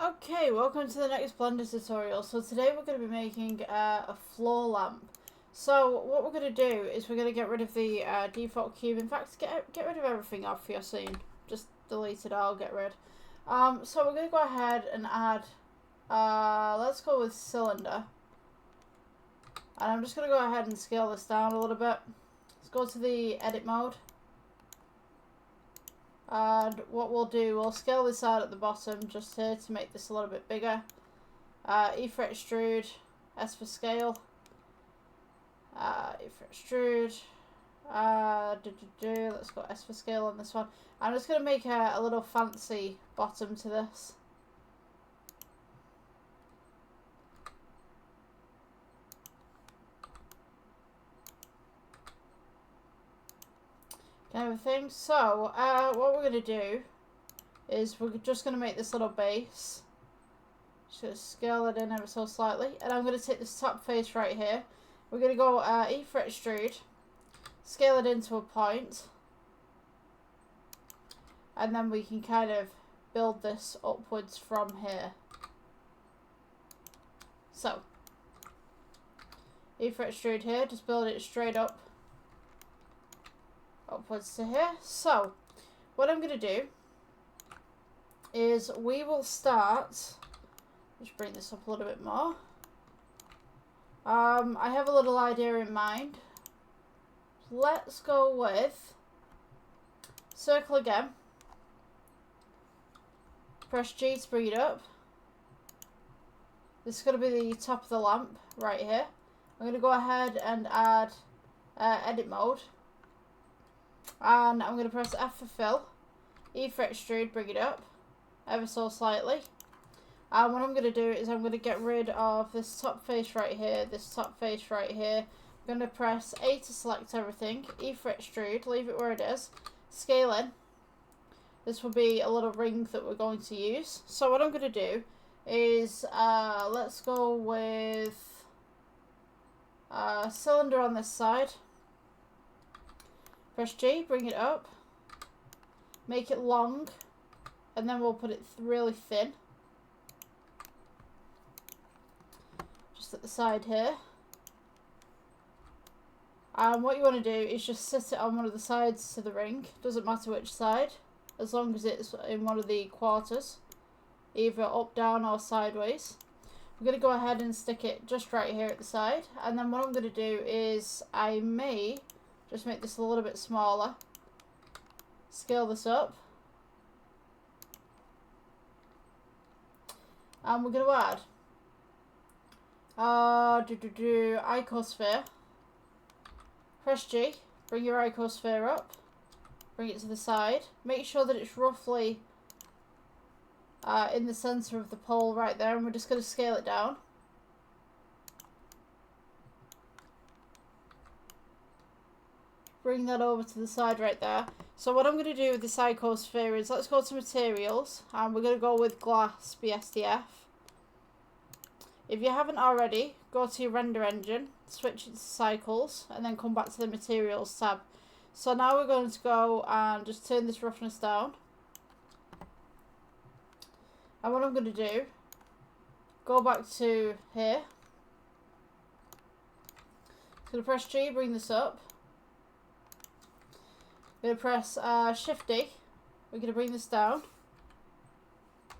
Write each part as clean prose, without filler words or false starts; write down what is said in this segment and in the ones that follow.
Okay, welcome to the next Blender tutorial. So today we're going to be making a floor lamp. So what we're going to do is we're going to get rid of the default cube. In fact, get rid of everything off your scene. Just delete it all, get rid. So we're going to go ahead and add, let's go with cylinder. And I'm just going to go ahead and scale this down a little bit. Let's go to the edit mode. And what we'll do, we'll scale this out at the bottom just here to make this a little bit bigger. E for extrude, S for scale. E for extrude. Let's go S for scale on this one. I'm just going to make a little fancy bottom to this. Kind of a thing. So, what we're going to do is we're just going to make this little base. Just going to scale it in ever so slightly. And I'm going to take this top face right here. We're going to go E for extrude. Scale it into a point. And then we can kind of build this upwards from here. So, E for extrude here. Just build it straight up. Upwards to here. So, what I'm going to do is we will start, let's bring this up a little bit more. I have a little idea in mind. Let's go with circle again. Press G to bring it up. This is going to be the top of the lamp right here. I'm going to go ahead and add edit mode. And I'm going to press F for fill, E for extrude, bring it up ever so slightly. And what I'm going to do is I'm going to get rid of this top face right here, this top face right here. I'm going to press A to select everything, E for extrude, leave it where it is, scale in. This will be a little ring that we're going to use. So what I'm going to do is, let's go with cylinder on this side. Press G, bring it up, make it long, and then we'll put it really thin. Just at the side here. And what you want to do is just sit it on one of the sides to the ring. Doesn't matter which side, as long as it's in one of the quarters, either up, down, or sideways. I'm going to go ahead and stick it just right here at the side. And then what I'm going to do is I may just make this a little bit smaller. Scale this up. And we're going to add icosphere. Press G. Bring your icosphere up. Bring it to the side. Make sure that it's roughly in the center of the pole right there. And we're just going to scale it down. Bring that over to the side right there. So what I'm going to do with this icosphere is let's go to materials and we're going to go with glass BSDF. If you haven't already, go to your render engine, switch it to cycles, and then come back to the materials tab. So now we're going to go and just turn this roughness down. And what I'm going to do, go back to here. I'm going to press G, bring this up. We're going to press Shift D. We're going to bring this down.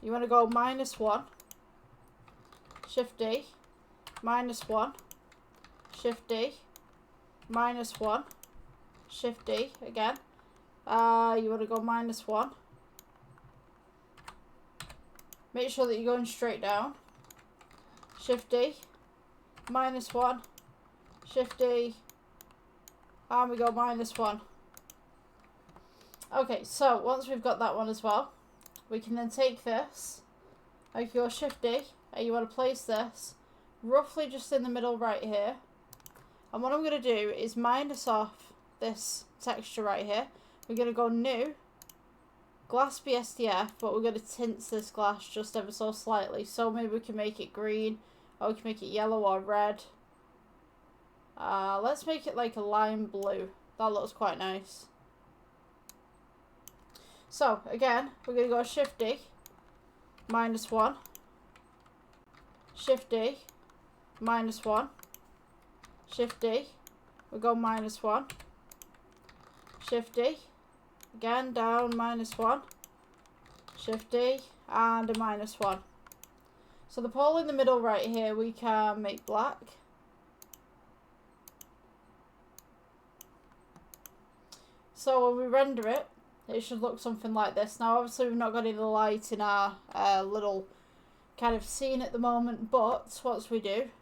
You want to go -1. Shift D. -1. Shift D. -1. Shift D again. You want to go -1. Make sure that you're going straight down. Shift D. -1. Shift D. And we go -1. Okay, so once we've got that one as well, we can then take this, I can go Shift D, and you want to place this roughly just in the middle right here. And what I'm going to do is minus off this texture right here. We're going to go New, Glass BSDF, but we're going to tint this glass just ever so slightly. So maybe we can make it green, or we can make it yellow or red. Let's make it like a lime blue. That looks quite nice. So, again, we're going to go Shift D, -1, Shift D, -1. Shift D, we go -1. Shift D, again down -1. Shift D, and a -1. So the pole in the middle right here we can make black. So when we render it, it should look something like this. Now obviously we've not got any light in our little kind of scene at the moment, but once we do, it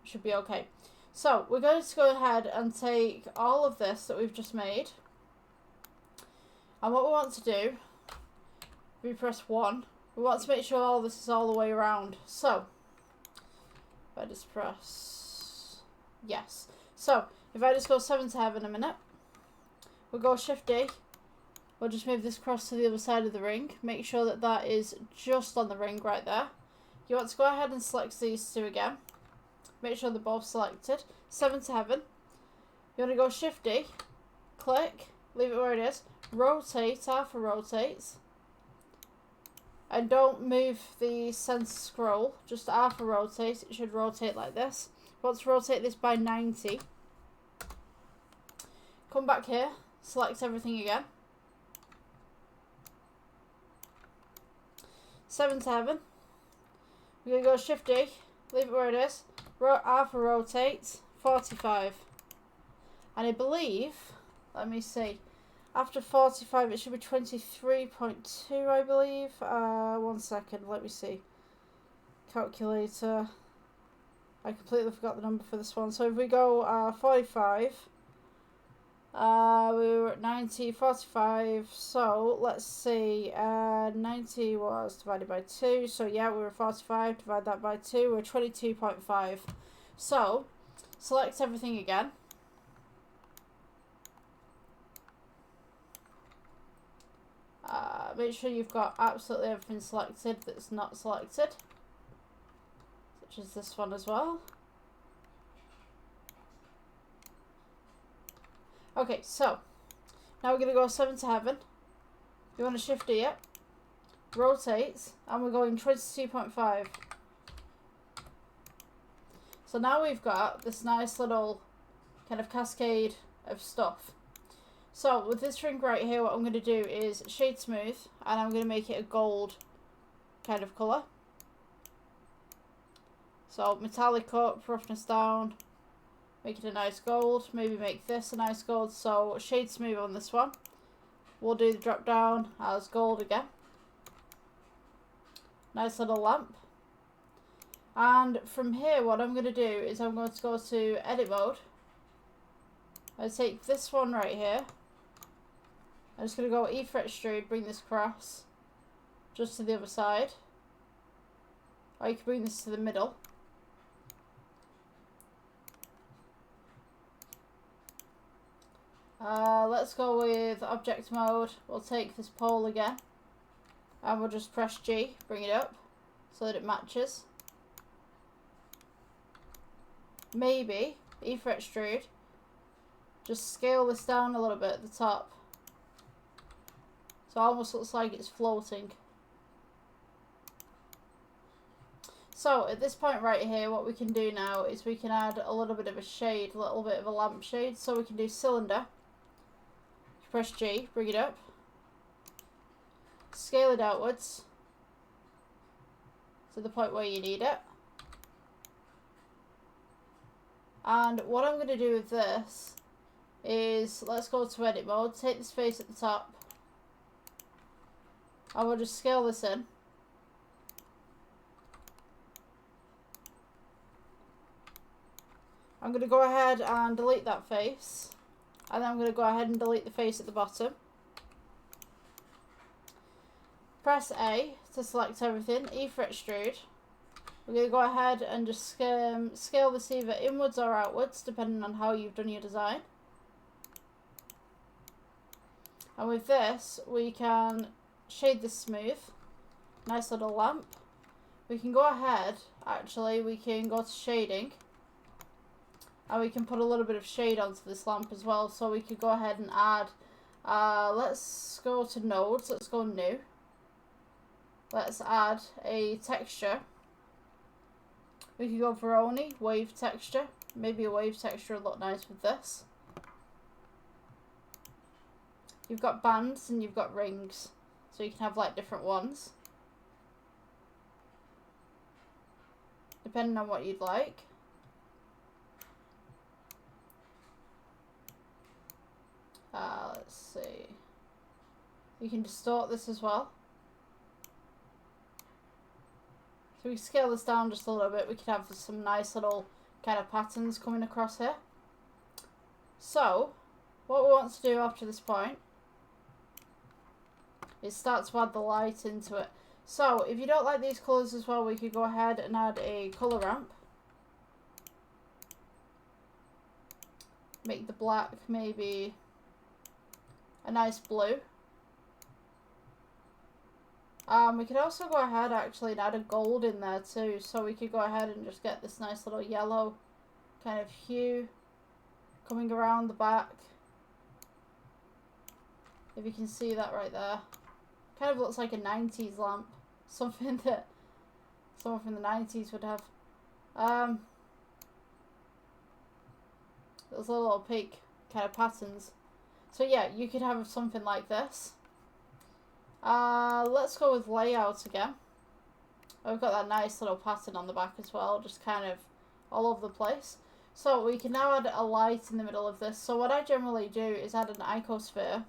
should be okay. So we're going to go ahead and take all of this that we've just made, and what we want to do, we press 1, we want to make sure all this is all the way around. So if I just press yes, so if I just go 7 to heaven a minute, we'll go Shift D, we'll just move this across to the other side of the ring, make sure that that is just on the ring right there. You want to go ahead and select these two again, make sure they're both selected. 7 to heaven, you want to go Shift D, click, leave it where it is, rotate, R for rotates, and don't move the center scroll, just R for rotate, it should rotate like this. Want to rotate this by 90, come back here, select everything again, 7 to heaven, we're going to go Shift D, leave it where it is, R for rotate, 45, and I believe, let me see, after 45 it should be 23.2 I believe. 1 second, let me see, calculator, I completely forgot the number for this one. So if we go 45, we were at 90, 45, so let's see, 90 was divided by 2, so yeah, we were 45, divide that by 2, we're 22.5. So select everything again, make sure you've got absolutely everything selected that's not selected, such as this one as well. Okay, so now we're going to go 7 to heaven. You want to Shift D it, rotate, and we're going 22.5. So now we've got this nice little kind of cascade of stuff. So with this ring right here, what I'm going to do is shade smooth, and I'm going to make it a gold kind of colour. So metallic up, roughness down, make it a nice gold, maybe make this a nice gold. So shade smooth on this one. We'll do the drop down as gold again. Nice little lamp. And from here what I'm going to do is I'm going to go to edit mode. I take this one right here. I'm just going to go E-fret extrude, bring this across just to the other side. Or you can bring this to the middle. Let's go with object mode. We'll take this pole again, and we'll just press G, bring it up so that it matches. Maybe E-fret extrude, just scale this down a little bit at the top, so it almost looks like it's floating. So at this point right here, what we can do now is we can add a little bit of a shade, a little bit of a lamp shade. So we can do cylinder, press G, bring it up, scale it outwards to the point where you need it. And what I'm going to do with this is, let's go to edit mode, take this face at the top, and we'll just scale this in. I'm going to go ahead and delete that face, and then I'm going to go ahead and delete the face at the bottom. Press A to select everything, E-fret extrude. We're going to go ahead and just scale this either inwards or outwards, depending on how you've done your design. And with this, we can shade this smooth. Nice little lamp. We can go ahead, actually, we can go to shading. And we can put a little bit of shade onto this lamp as well. So we could go ahead and add, let's go to nodes, let's go new. Let's add a texture. We could go for only wave texture. Maybe a wave texture would look nice with this. You've got bands and you've got rings. So you can have like different ones. Depending on what you'd like. Let's see. You can distort this as well. So we scale this down just a little bit. We could have some nice little kind of patterns coming across here. So, what we want to do after this point is start to add the light into it. So, if you don't like these colours as well, we could go ahead and add a colour ramp. Make the black maybe a nice blue. We could also go ahead actually and add a gold in there too. So we could go ahead and just get this nice little yellow kind of hue coming around the back. If you can see that right there. Kind of looks like a 90s lamp. Something that someone from the 90s would have. Those little opaque kind of patterns. So yeah, you could have something like this. Let's go with layout again. We've got that nice little pattern on the back as well, just kind of all over the place. So we can now add a light in the middle of this. So what I generally do is add an icosphere.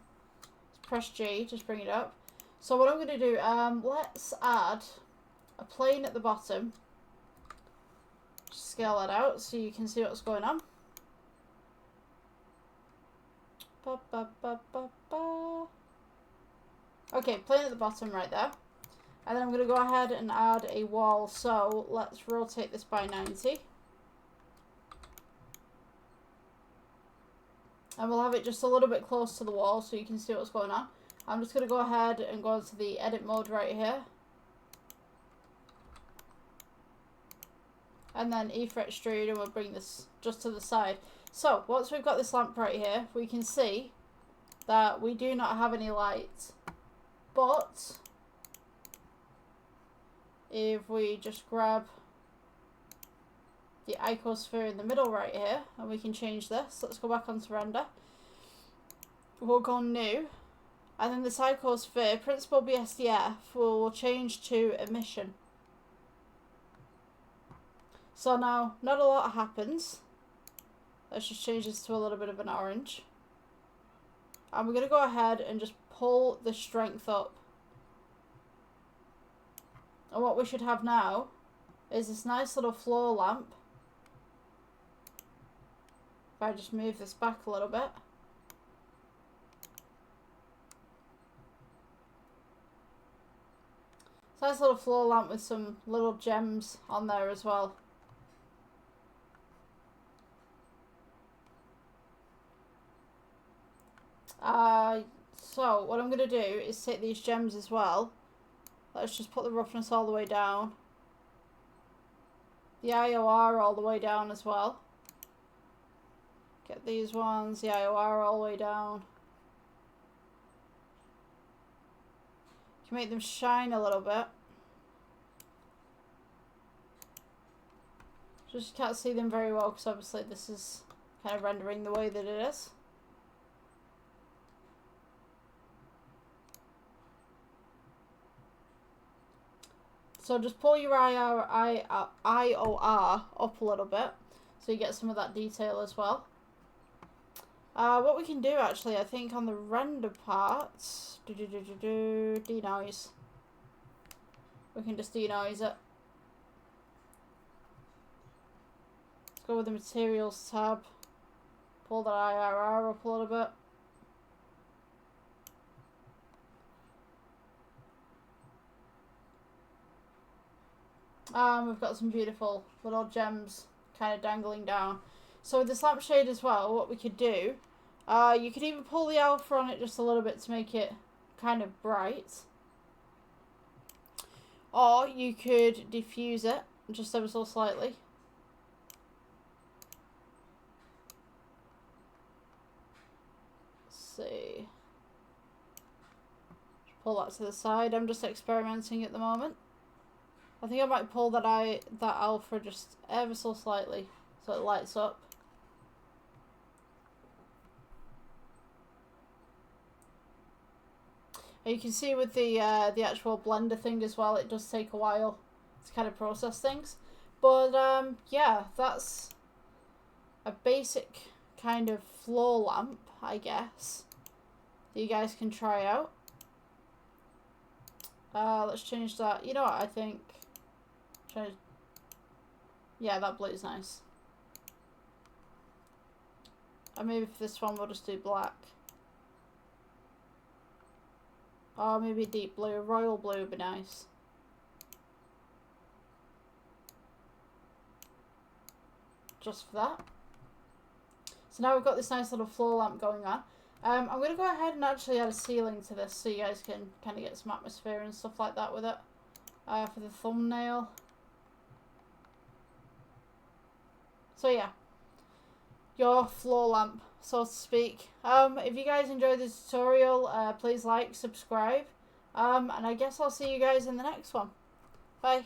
Press G, just bring it up. So what I'm going to do, let's add a plane at the bottom. Just scale that out so you can see what's going on. Ba, ba, ba, ba, ba. Okay, plane at the bottom right there. And then I'm going to go ahead and add a wall. So let's rotate this by 90. And we'll have it just a little bit close to the wall so you can see what's going on. I'm just going to go ahead and go into the edit mode right here. And then Efret Extrude, and we'll bring this just to the side. So, once we've got this lamp right here, we can see that we do not have any light. But if we just grab the icosphere in the middle right here, and we can change this. Let's go back onto render. We'll go new. And then this icosphere, principal BSDF, will change to emission. So now, not a lot happens. Let's just change this to a little bit of an orange. And we're going to go ahead and just pull the strength up. And what we should have now is this nice little floor lamp. If I just move this back a little bit. Nice little floor lamp with some little gems on there as well. So what I'm going to do is take these gems as well. Let's just put the roughness all the way down. The IOR all the way down as well. Get these ones, the IOR all the way down. You can make them shine a little bit. Just can't see them very well because obviously this is kind of rendering the way that it is. So just pull your IOR up a little bit so you get some of that detail as well. What we can do actually, I think on the render part, denoise. We can just denoise it. Let's go with the materials tab. Pull that IRR up a little bit. We've got some beautiful little gems kind of dangling down. So with this lampshade as well, what we could do, you could even pull the alpha on it just a little bit to make it kind of bright. Or you could diffuse it just ever so slightly. Let's see. Just pull that to the side. I'm just experimenting at the moment. I think I might pull that alpha just ever so slightly so it lights up. And you can see with the actual blender thing as well, it does take a while to kind of process things. But yeah, that's a basic kind of floor lamp, I guess, that you guys can try out. Let's change that. You know what, I think... Yeah, that blue is nice. And maybe for this one we'll just do black. Or maybe deep blue. Royal blue would be nice. Just for that. So now we've got this nice little floor lamp going on. I'm going to go ahead and actually add a ceiling to this so you guys can kind of get some atmosphere and stuff like that with it. For the thumbnail. So yeah. Your floor lamp, so to speak. If you guys enjoyed this tutorial, please like, subscribe. And I guess I'll see you guys in the next one. Bye.